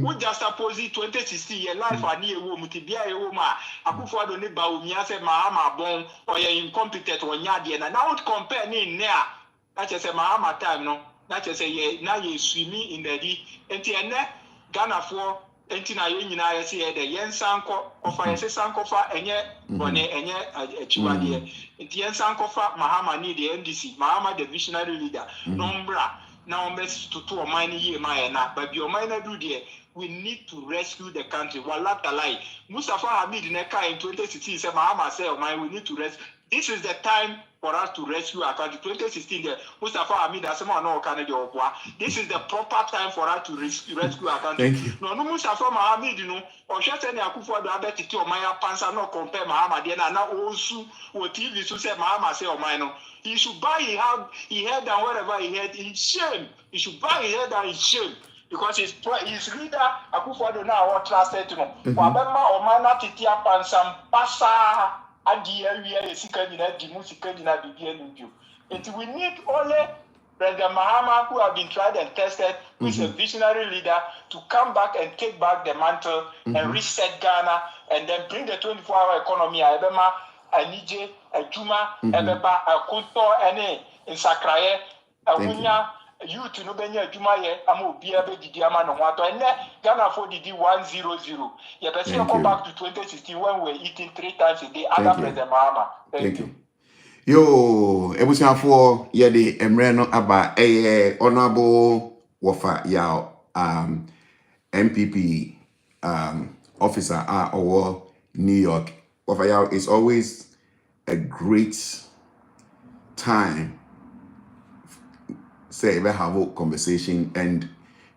Who just oppose it 2016? Your life are near woman to be a woman. I could for the neighbor who say Mahama bon or you're incompetent or Yadian. And now compare me there. That's just a Mahama time, no? That's just a now you swimming in the D. And Ghana for. Entina yenina yesi the yen sanko ofa yesi sankofa enye bone enye achiwade enti yen sankofa Mahama ni the NDC Mahama the visionary leader nombra na ombes to omani ye ma na but the omani do there we need to rescue the country walata lai Mustafa Hamid neka in 2016 say Mahama say omani we need to rescue. This is the time for us to rescue our country. 2016, Mustafa Hamid Asema no Canada Obwa. This is the proper time for us to rescue our country. Thank you. No, Mustafa Hamid, or just any Akufo do abeti to Maya Pansa no compare Mahama Diana na also what TV so say Mahama say or mine. He should buy he had and whatever he had in shame. He should buy he had in shame. Because his leader Akufo do now what trusted to know. Wabema or mana titia Pansam Pasa. And the area is and we need only President Mahama, who have been tried and tested, who is a visionary leader, to come back and take back the mantle and reset Ghana and then bring the 24-hour economy. Ebema, Anije, Juma, Ebeba, Akunto, in Sakraye, Awunya, youth no benya Jumaye, Amu Biabe Didi Amano Wato, and Ghana for Didi 100. Yeah, but go back to 2016 when we're eating 3 times a day. Other President Mahama. Thank you. Yo, ebusiafo ye de emre no aba honorable WOFA YAW MPP officer or New York. WOFA YAW, is always a great time say we have a conversation, and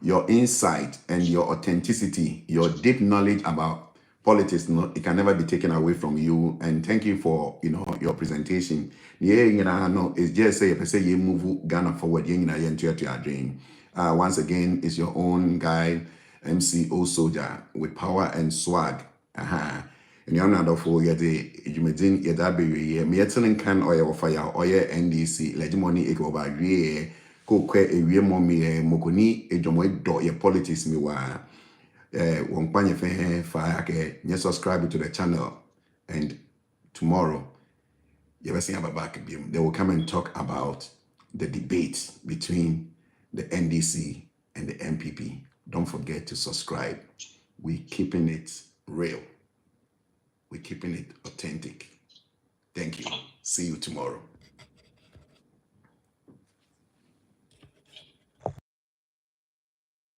your insight and your authenticity, your deep knowledge about politics, no, it can never be taken away from you. And thank you for your presentation. Yeah, no, it's just say you move Ghana forward. Your dream. Once again, it's your own guy, MCO Soldier, with power and swag. And you're not for you medin yada be me yetenen kan oya fire oya NDC legimony ekoba wie ko kwe ewie momi mokoni ejomo do your politics mi wa won panye fe fa ke nye subscribe to the channel, and tomorrow you will see back. They will come and talk about the debate between the NDC and the MPP. Don't forget to subscribe. We're keeping it real. We're keeping it authentic. Thank you. See you tomorrow.